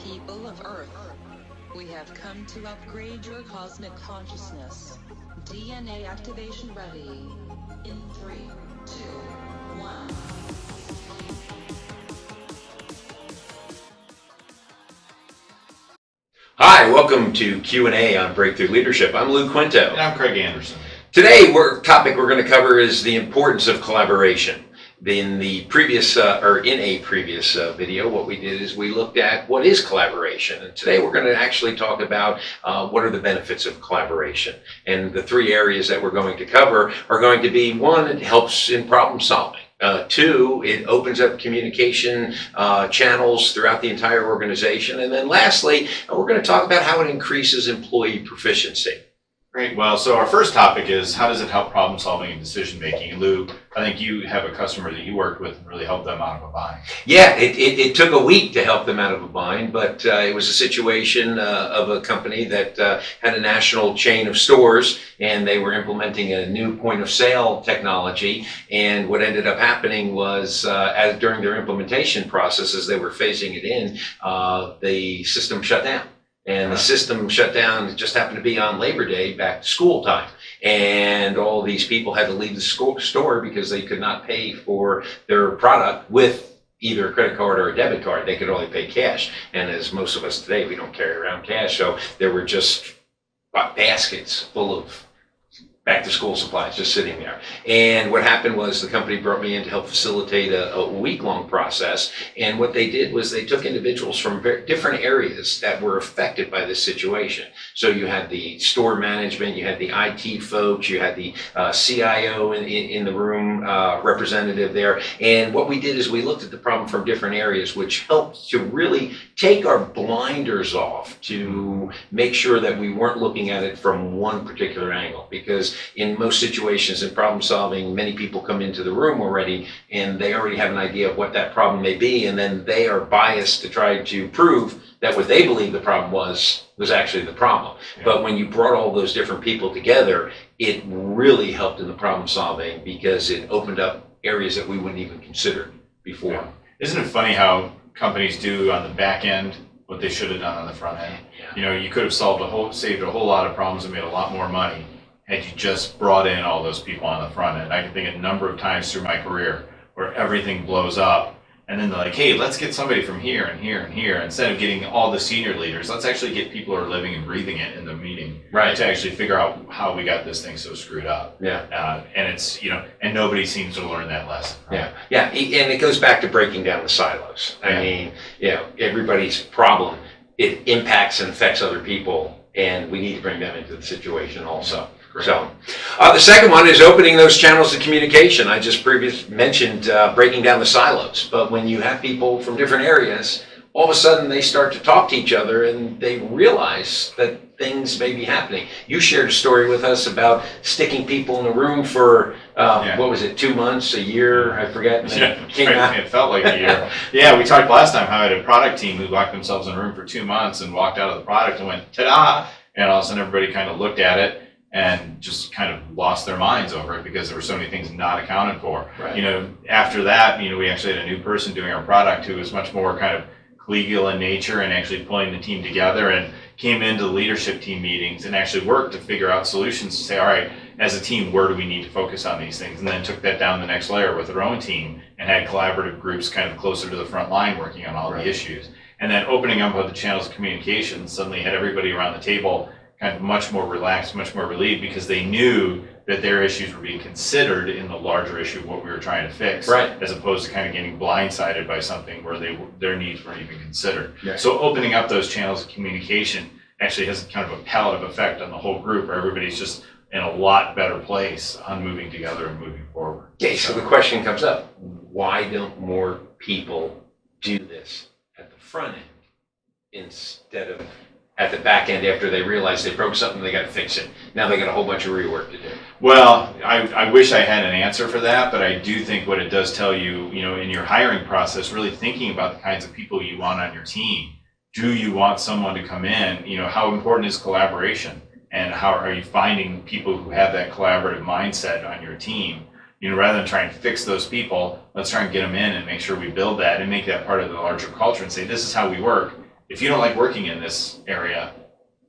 People of Earth, we have come to upgrade your cosmic consciousness. DNA activation ready. In 3, 2, 1. Hi, welcome to Q&A on Breakthrough Leadership. I'm Lou Quinto. And I'm Craig Anderson. Today, topic we're going to cover is the importance of collaboration. In a previous video, what we did is we looked at what is collaboration. And today we're going to actually talk about what are the benefits of collaboration. And the three areas that we're going to cover are going to be, one, it helps in problem solving. Two, it opens up communication channels throughout the entire organization. And then lastly, we're going to talk about how it increases employee proficiency. Great. Well, so our first topic is how does it help problem solving and decision making? And Lou, I think you have a customer that you worked with and really helped them out of a bind. Yeah, it took a week to help them out of a bind, but it was a situation of a company that had a national chain of stores, and they were implementing a new point of sale technology. And what ended up happening was, during their implementation process, as they were phasing it in, the system shut down. And the system shut down. It just happened to be on Labor Day, back to school time. And all these people had to leave the store because they could not pay for their product with either a credit card or a debit card. They could only pay cash. And as most of us today, we don't carry around cash. So there were just baskets full of back to school supplies just sitting there. And what happened was the company brought me in to help facilitate a week-long process. And what they did was they took individuals from different areas that were affected by this situation. So you had the store management, you had the IT folks, you had the CIO in the room, representative there. And what we did is we looked at the problem from different areas, which helped to really take our blinders off to make sure that we weren't looking at it from one particular angle. Because in most situations in problem solving, many people come into the room already and they already have an idea of what that problem may be, and then they are biased to try to prove that what they believe the problem was actually the problem. Yeah. But when you brought all those different people together, it really helped in the problem solving because it opened up areas that we wouldn't even consider before. Yeah. Isn't it funny how companies do on the back end what they should have done on the front end? Yeah. You know, you could have saved a whole lot of problems and made a lot more money had you just brought in all those people on the front end. I can think a number of times through my career where everything blows up and then they're like, hey, let's get somebody from here and here and here. Instead of getting all the senior leaders, let's actually get people who are living and breathing it in the meeting, right, to actually figure out how we got this thing so screwed up. Yeah. And it's, you know, and nobody seems to learn that lesson. Right? Yeah. And it goes back to breaking down the silos. I mean, you know, everybody's problem, it impacts and affects other people, and we need to bring them into the situation also. Great. So, the second one is opening those channels of communication. I just previously mentioned breaking down the silos, but when you have people from different areas, all of a sudden they start to talk to each other and they realize that things may be happening. You shared a story with us about sticking people in a room for, what was it, 2 months, a year, I forget. It felt like a year. Yeah, we talked last time how I had a product team who locked themselves in a room for 2 months and walked out of the product and went, ta-da! And all of a sudden everybody kind of looked at it and just kind of lost their minds over it because there were so many things not accounted for. Right. You know, after that, you know, we actually had a new person doing our product who was much more kind of collegial in nature and actually pulling the team together and came into leadership team meetings and actually worked to figure out solutions to say, all right, as a team, where do we need to focus on these things? And then took that down the next layer with their own team and had collaborative groups kind of closer to the front line working on all the issues. And then opening up the channels of communication suddenly had everybody around the table kind of much more relaxed, much more relieved, because they knew that their issues were being considered in the larger issue of what we were trying to fix, as opposed to kind of getting blindsided by something where their needs weren't even considered. Yeah. So opening up those channels of communication actually has kind of a palliative effect on the whole group, where everybody's just in a lot better place on moving together and moving forward. Okay, so the question comes up, why don't more people do this at the front end instead of at the back end after they realize they broke something, they got to fix it? Now they got a whole bunch of rework to do. Well, I wish I had an answer for that, but I do think what it does tell you, you know, in your hiring process, really thinking about the kinds of people you want on your team. Do you want someone to come in? You know, how important is collaboration? And how are you finding people who have that collaborative mindset on your team? You know, rather than trying to fix those people, let's try and get them in and make sure we build that and make that part of the larger culture and say, this is how we work. if you don't like working in this area,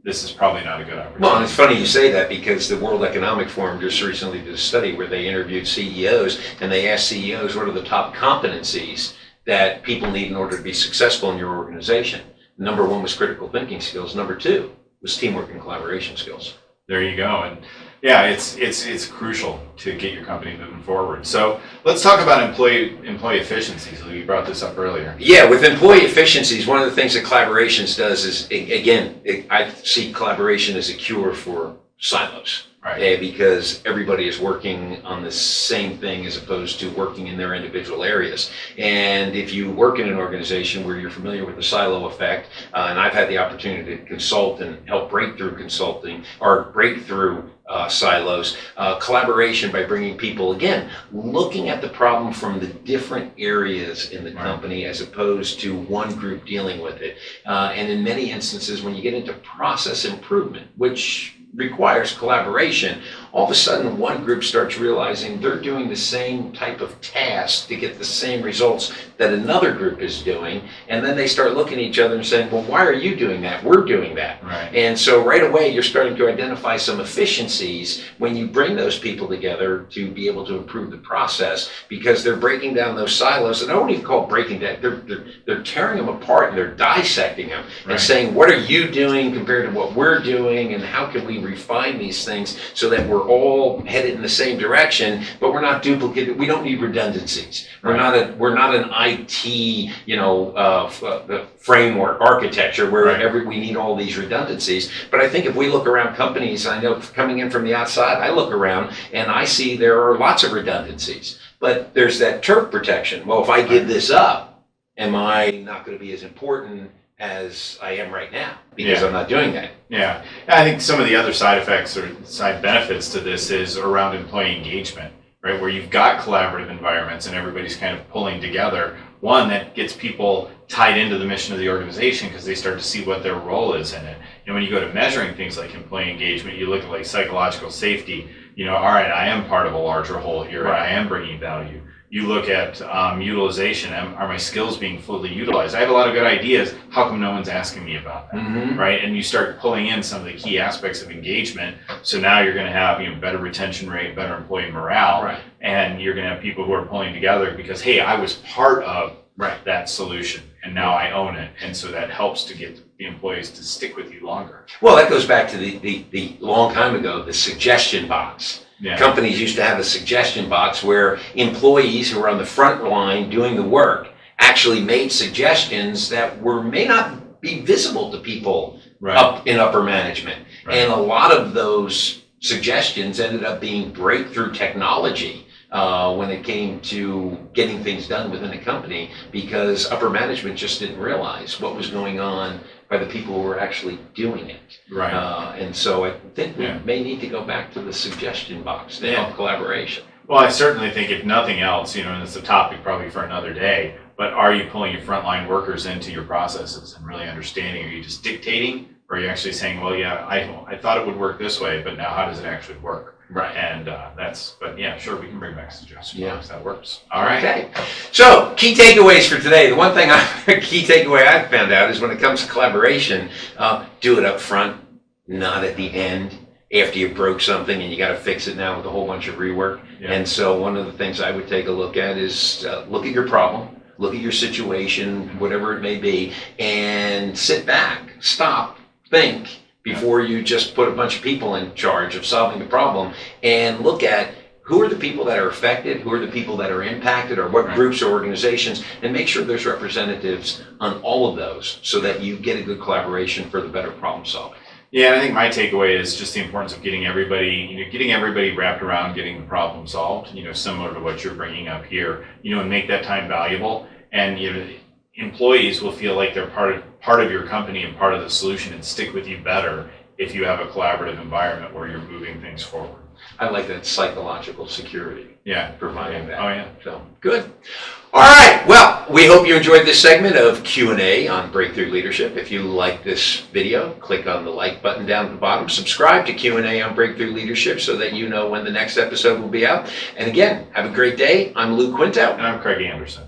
this is probably not a good opportunity. Well, and it's funny you say that because the World Economic Forum just recently did a study where they interviewed CEOs and they asked CEOs what are the top competencies that people need in order to be successful in your organization. Number one was critical thinking skills. Number two was teamwork and collaboration skills. There you go. And yeah, it's crucial to get your company moving forward. So let's talk about employee efficiencies. You brought this up earlier. Yeah, with employee efficiencies, one of the things that collaborations does is, again, I see collaboration as a cure for silos. Right. Because everybody is working on the same thing as opposed to working in their individual areas. And if you work in an organization where you're familiar with the silo effect, and I've had the opportunity to consult and help break through consulting or break through silos, collaboration by bringing people, again, looking at the problem from the different areas in the company as opposed to one group dealing with it. And in many instances, when you get into process improvement, which requires collaboration, all of a sudden one group starts realizing they're doing the same type of task to get the same results that another group is doing, and then they start looking at each other and saying, well, why are you doing that? We're doing that. Right. And so right away you're starting to identify some efficiencies when you bring those people together to be able to improve the process, because they're breaking down those silos. And I don't even call it breaking down, they're tearing them apart and they're dissecting them and saying, what are you doing compared to what we're doing, and how can we refine these things so that we're all headed in the same direction, but we're not duplicated. We don't need redundancies. We're not an IT, framework architecture where we need all these redundancies. But I think if we look around companies, I know coming in from the outside, I look around and I see there are lots of redundancies. But there's that turf protection. Well, if I give this up, am I not going to be as important as I am right now because I'm not doing that? Yeah. I think some of the other side effects or side benefits to this is around employee engagement, right? Where you've got collaborative environments and everybody's kind of pulling together. One, that gets people tied into the mission of the organization because they start to see what their role is in it. And when you go to measuring things like employee engagement, you look at like psychological safety, all right, I am part of a larger whole here and I am bringing value. You look at utilization. Are my skills being fully utilized? I have a lot of good ideas. How come no one's asking me about that? Right? And you start pulling in some of the key aspects of engagement. So now you're going to have better retention rate, better employee morale, and you're going to have people who are pulling together because, hey, I was part of that solution and now I own it. And so that helps to get the employees to stick with you longer. Well, that goes back to the long time ago, the suggestion box. Yeah. Companies used to have a suggestion box where employees who were on the front line doing the work actually made suggestions that may not be visible to people up in upper management. And a lot of those suggestions ended up being breakthrough technology when it came to getting things done within a company, because upper management just didn't realize what was going on by the people who were actually doing it. Right. And so I think we may need to go back to the suggestion box to help collaboration. Well, I certainly think if nothing else, and it's a topic probably for another day, but are you pulling your frontline workers into your processes and really understanding? Are you just dictating, or are you actually saying, well, yeah, I thought it would work this way, but now how does it actually work? Right. And sure, we can bring back suggestion box. That works. All right. Okay. So, key takeaways for today. The one thing key takeaway I've found out is when it comes to collaboration, do it up front, not at the end, after you broke something and you got to fix it now with a whole bunch of rework. Yeah. And so one of the things I would take a look at is look at your problem, look at your situation, whatever it may be, and sit back, stop, think, before you just put a bunch of people in charge of solving the problem, and look at who are the people that are affected, who are the people that are impacted, or what groups or organizations, and make sure there's representatives on all of those so that you get a good collaboration for the better problem solving. Yeah, and I think my takeaway is just the importance of getting everybody wrapped around getting the problem solved, similar to what you're bringing up here, and make that time valuable. And employees will feel like they're part of your company and part of the solution and stick with you better if you have a collaborative environment where you're moving things forward. I like that psychological security. Yeah. Providing that. Oh, yeah. So, good. All right. Well, we hope you enjoyed this segment of Q&A on Breakthrough Leadership. If you like this video, click on the like button down at the bottom. Subscribe to Q&A on Breakthrough Leadership so that you know when the next episode will be out. And again, have a great day. I'm Lou Quinto. And I'm Craig Anderson.